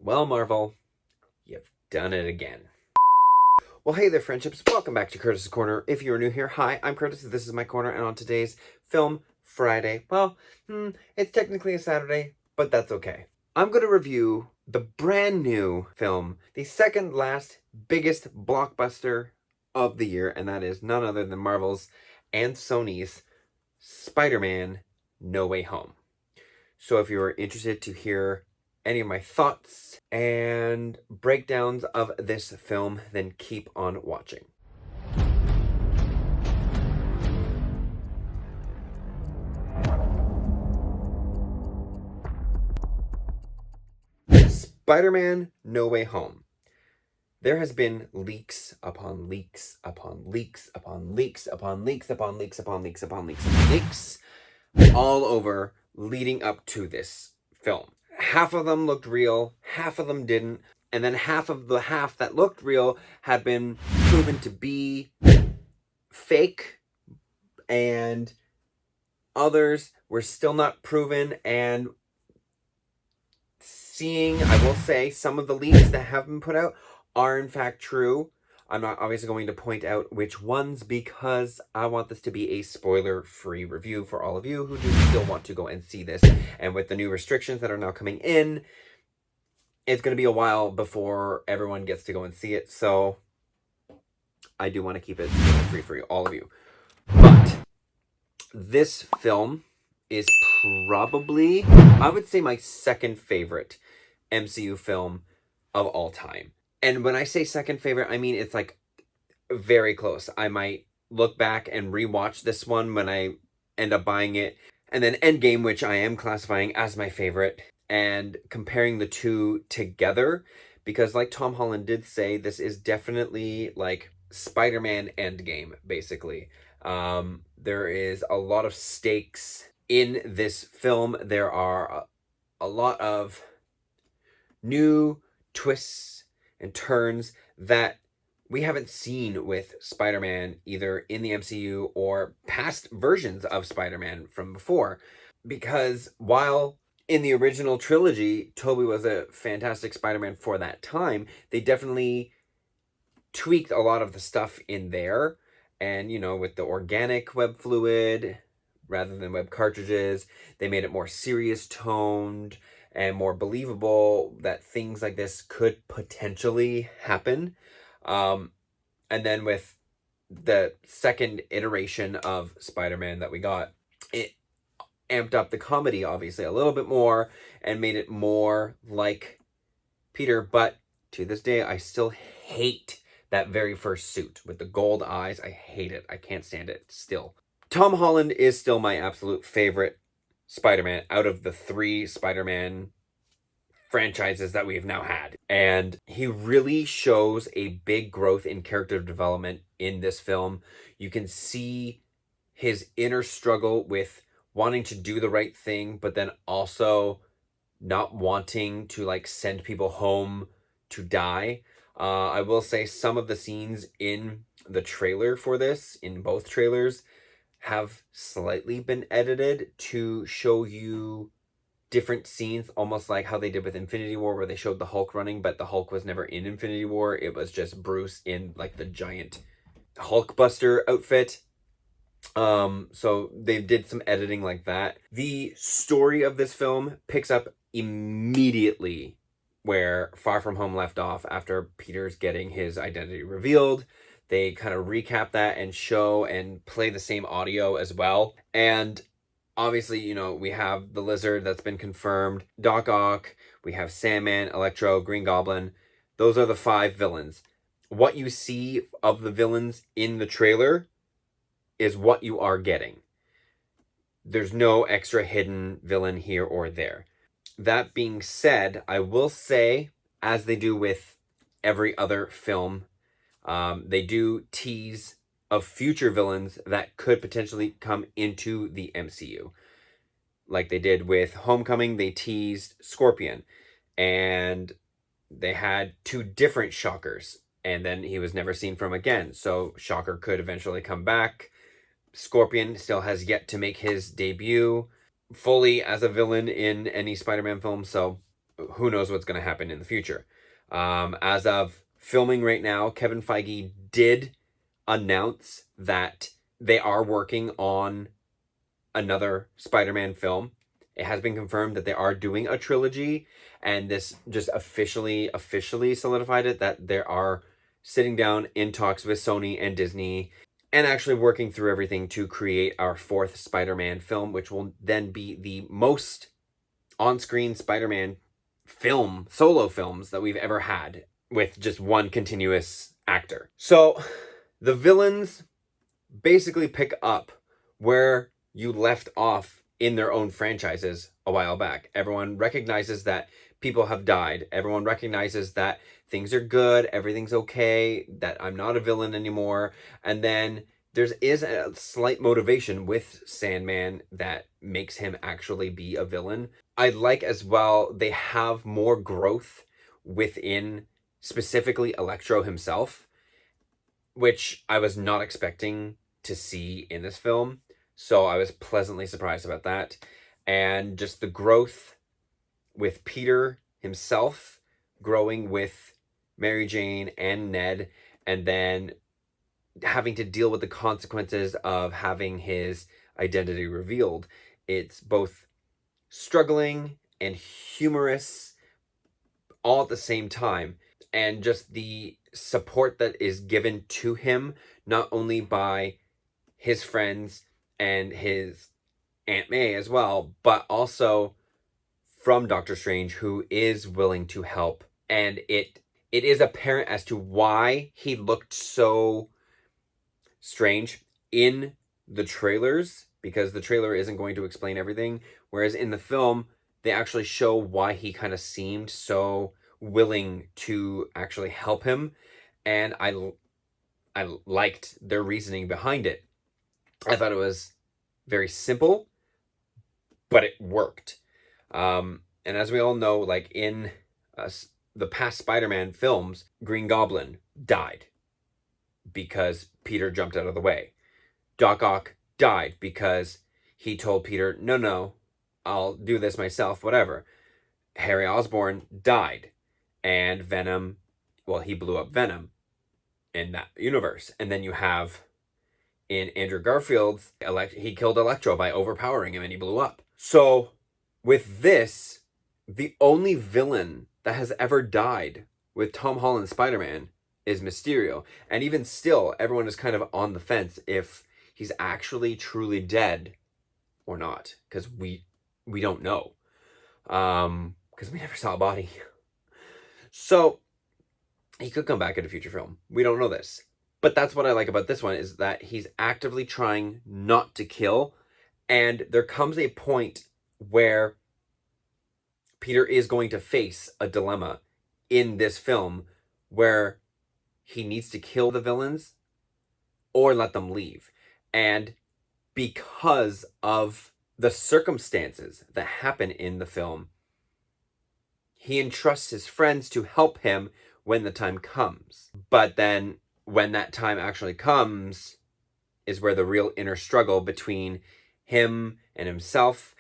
Well, Marvel, you've done it again. Well, hey there, friendships. Welcome back to Curtis's Corner. If you're new here, hi, I'm Curtis. This is my corner, and on today's Film Friday, well, it's technically a Saturday, but that's okay. I'm going to review the brand new film, the second last biggest blockbuster of the year, and that is none other than Marvel's and Sony's Spider-Man No Way Home. So if you're interested to hear any of my thoughts and breakdowns of this film, then keep on watching. Spider-Man No Way Home. There has been leaks upon leaks upon leaks upon leaks upon leaks upon leaks upon leaks upon leaks upon leaks all over leading up to this film. Half of them looked real, half of them didn't, and then half that looked real had been proven to be fake, and others were still not proven. And seeing, I will say, some of the leaks that have been put out are in fact true. I'm not obviously going to point out which ones because I want this to be a spoiler-free review for all of you who do still want to go and see this. And with the new restrictions that are now coming in, it's going to be a while before everyone gets to go and see it. So I do want to keep it spoiler-free for all of you. But this film is probably, I would say, my second favorite MCU film of all time. And when I say second favorite, I mean it's like very close. I might look back and rewatch this one when I end up buying it. And then Endgame, which I am classifying as my favorite. And comparing the two together, because like Tom Holland did say, this is definitely like SpiderMan and Game, basically. There is a lot of stakes in this film. There are a lot of new twists and turns that we haven't seen with Spider-Man either in the MCU or past versions of Spider-Man from before. Because while in the original trilogy, Tobey was a fantastic Spider-Man for that time, they definitely tweaked a lot of the stuff in there. And, you know, with the organic web fluid rather than web cartridges, they made it more serious toned and more believable that things like this could potentially happen. And then with the second iteration of Spider-Man that we got, it amped up the comedy, obviously, a little bit more and made it more like Peter. But to this day, I still hate that very first suit with the gold eyes. I hate it. I can't stand it still. Tom Holland is still my absolute favorite Spider-Man out of the three Spider-Man franchises that we have now had. And he really shows a big growth in character development in this film. You can see his inner struggle with wanting to do the right thing, but then also not wanting to like send people home to die. I will say some of the scenes in the trailer for this, in both trailers, have slightly been edited to show you different scenes, almost like how they did with Infinity War, where they showed the Hulk running, but the Hulk was never in Infinity War. It was just Bruce in like the giant Hulkbuster outfit. So they did some editing like that. The story of this film picks up immediately where Far From Home left off after Peter's getting his identity revealed. They kind of recap that and show and play the same audio as well. And obviously, you know, we have the Lizard that's been confirmed, Doc Ock, we have Sandman, Electro, Green Goblin. Those are the 5 villains. What you see of the villains in the trailer is what you are getting. There's no extra hidden villain here or there. That being said, I will say, as they do with every other film, they do tease of future villains that could potentially come into the MCU. Like they did with Homecoming, they teased Scorpion. And they had 2 different Shockers. And then he was never seen from again. So Shocker could eventually come back. Scorpion still has yet to make his debut fully as a villain in any Spider-Man film. So who knows what's going to happen in the future. As of filming right now, Kevin Feige did announce that they are working on another Spider-Man film. It has been confirmed that they are doing a trilogy, and this just officially solidified it that they are sitting down in talks with Sony and Disney and actually working through everything to create our fourth Spider-Man film, which will then be the most on-screen Spider-Man solo films that we've ever had with just one continuous actor. So the villains basically pick up where you left off in their own franchises a while back. Everyone recognizes that people have died. Everyone recognizes that things are good, everything's okay, that I'm not a villain anymore. And then there is a slight motivation with Sandman that makes him actually be a villain. I like as well, they have more growth within specifically Electro himself, which I was not expecting to see in this film. So I was pleasantly surprised about that. And just the growth with Peter himself, growing with Mary Jane and Ned, and then having to deal with the consequences of having his identity revealed. It's both struggling and humorous all at the same time. And just the support that is given to him, not only by his friends and his Aunt May as well, but also from Doctor Strange, who is willing to help. And it is apparent as to why he looked so strange in the trailers, because the trailer isn't going to explain everything, whereas in the film they actually show why he kind of seemed so willing to actually help him. And I liked their reasoning behind it. I thought it was very simple, but it worked. And as we all know, like in the past Spider-Man films, Green Goblin died because Peter jumped out of the way. Doc Ock died because he told Peter, no, I'll do this myself, whatever. Harry Osborn died. And Venom, well, he blew up Venom in that universe. And then you have in Andrew Garfield's, he killed Electro by overpowering him and he blew up. So with this, the only villain that has ever died with Tom Holland's Spider-Man is Mysterio. And even still, everyone is kind of on the fence if he's actually truly dead or not. Because we don't know. Because we never saw a body. So he could come back in a future film. We don't know this. But that's what I like about this one, is that he's actively trying not to kill. And there comes a point where Peter is going to face a dilemma in this film where he needs to kill the villains or let them leave. And because of the circumstances that happen in the film, he entrusts his friends to help him when the time comes. But then when that time actually comes is where the real inner struggle between him and himself,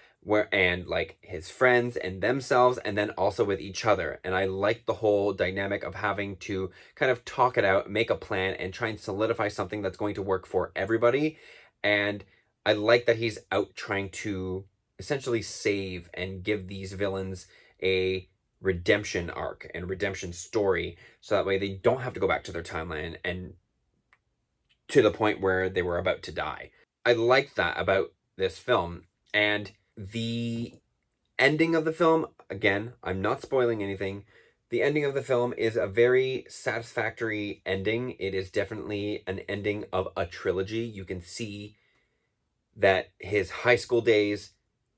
and like his friends and themselves, and then also with each other. And I like the whole dynamic of having to kind of talk it out, make a plan, and try and solidify something that's going to work for everybody. And I like that he's out trying to essentially save and give these villains a redemption arc and redemption story, so that way they don't have to go back to their timeline and to the point where they were about to die. I like that about this film. And the ending of the film, again, I'm not spoiling anything, the ending of the film is a very satisfactory ending. It is definitely an ending of a trilogy. You can see that his high school days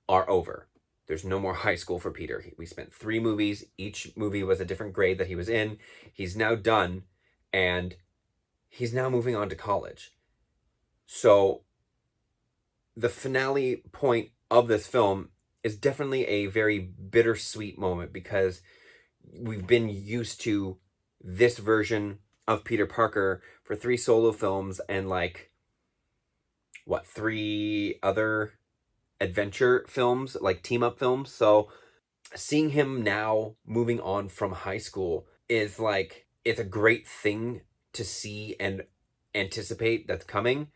are over. There's no more high school for Peter. We spent 3 movies. Each movie was a different grade that he was in. He's now done, and he's now moving on to college. So the finale point of this film is definitely a very bittersweet moment, because we've been used to this version of Peter Parker for 3 solo films and 3 other adventure films, like team up films. So seeing him now moving on from high school is like, it's a great thing to see and anticipate that's coming,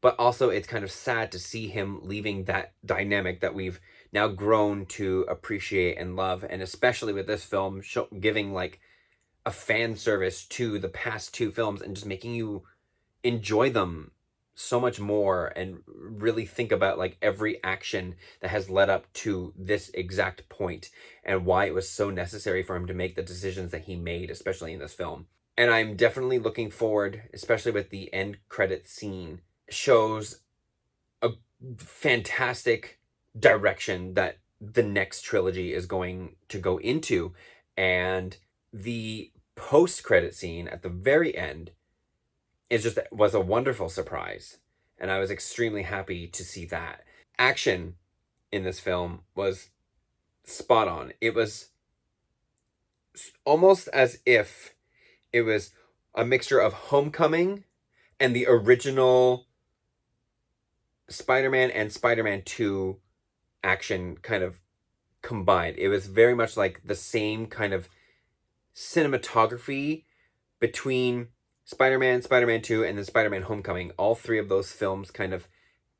but also it's kind of sad to see him leaving that dynamic that we've now grown to appreciate and love, and especially with this film giving like a fan service to the past two films and just making you enjoy them so much more and really think about like every action that has led up to this exact point and why it was so necessary for him to make the decisions that he made, especially in this film. And I'm definitely looking forward, especially with the end credit scene, shows a fantastic direction that the next trilogy is going to go into. And the post-credit scene at the very end was a wonderful surprise, and I was extremely happy to see that. Action in this film was spot on. It was almost as if it was a mixture of Homecoming and the original Spider-Man and Spider-Man 2 action kind of combined. It was very much like the same kind of cinematography between Spider-Man, Spider-Man 2, and then Spider-Man Homecoming. All three of those films kind of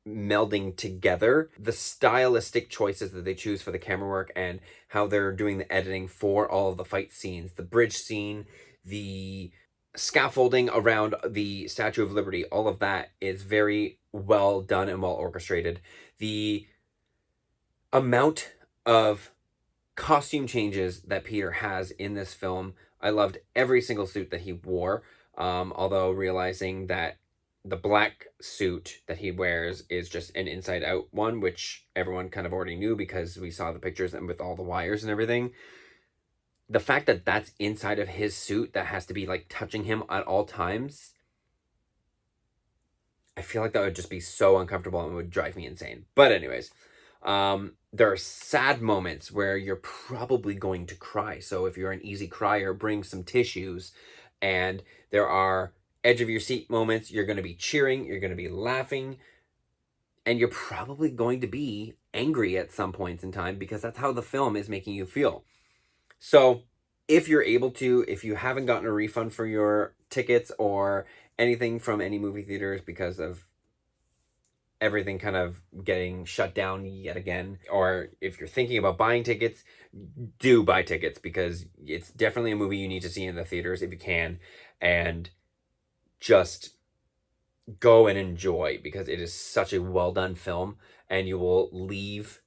melding together. The stylistic choices that they choose for the camera work and how they're doing the editing for all of the fight scenes. The bridge scene, the scaffolding around the Statue of Liberty, all of that is very well done and well orchestrated. The amount of costume changes that Peter has in this film, I loved every single suit that he wore. Although realizing that the black suit that he wears is just an inside out one, which everyone kind of already knew because we saw the pictures and with all the wires and everything. The fact that that's inside of his suit that has to be like touching him at all times, I feel like that would just be so uncomfortable and would drive me insane. But anyways, there are sad moments where you're probably going to cry. So if you're an easy crier, bring some tissues. And there are edge of your seat moments. You're going to be cheering, you're going to be laughing, and you're probably going to be angry at some points in time because that's how the film is making you feel. So if you're able to, if you haven't gotten a refund for your tickets or anything from any movie theaters because of everything kind of getting shut down yet again, or if you're thinking about buying tickets, do buy tickets because it's definitely a movie you need to see in the theaters if you can, and just go and enjoy because it is such a well done film and you will leave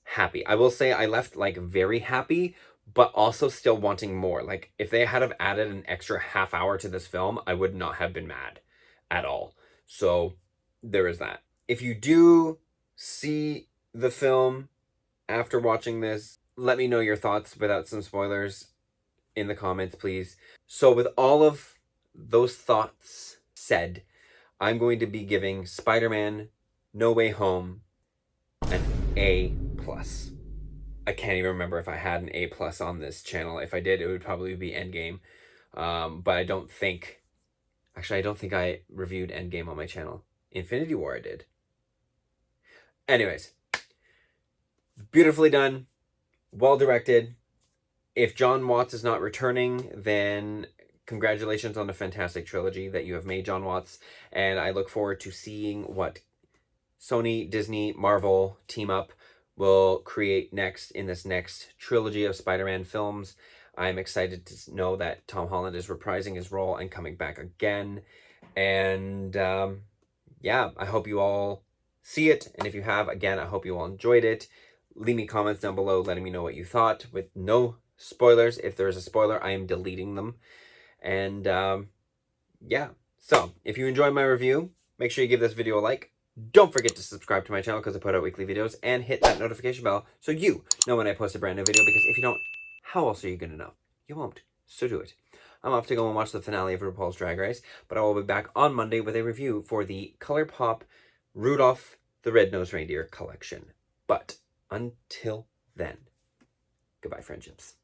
happy. I will say I left like very happy, but also still wanting more. Like if they had have added an extra half hour to this film, I would not have been mad at all. So there is that. If you do see the film after watching this, let me know your thoughts without some spoilers in the comments, please. So with all of those thoughts said, I'm going to be giving Spider-Man No Way Home an A+. I can't even remember if I had an A+ on this channel. If I did, it would probably be Endgame. But I don't think... Actually, I don't think I reviewed Endgame on my channel. Infinity War I did. Anyways, beautifully done, well directed. If John Watts is not returning, then congratulations on the fantastic trilogy that you have made, John Watts, and I look forward to seeing what Sony, Disney, Marvel team up will create next in this next trilogy of Spider-Man films. I'm excited to know that Tom Holland is reprising his role and coming back again, and yeah, I hope you all see it, and if you have, again, I hope you all enjoyed it. Leave me comments down below letting me know what you thought, with no spoilers. If there is a spoiler, I am deleting them. And yeah, so if you enjoyed my review, make sure you give this video a like. Don't forget to subscribe to my channel because I put out weekly videos, and hit that notification bell so you know when I post a brand new video, because if you don't, how else are you going to know? You won't, so do it. I'm off to go and watch the finale of RuPaul's Drag Race, but I will be back on Monday with a review for the ColourPop Rudolph the Red-Nosed Reindeer collection. But until then, goodbye, friendships.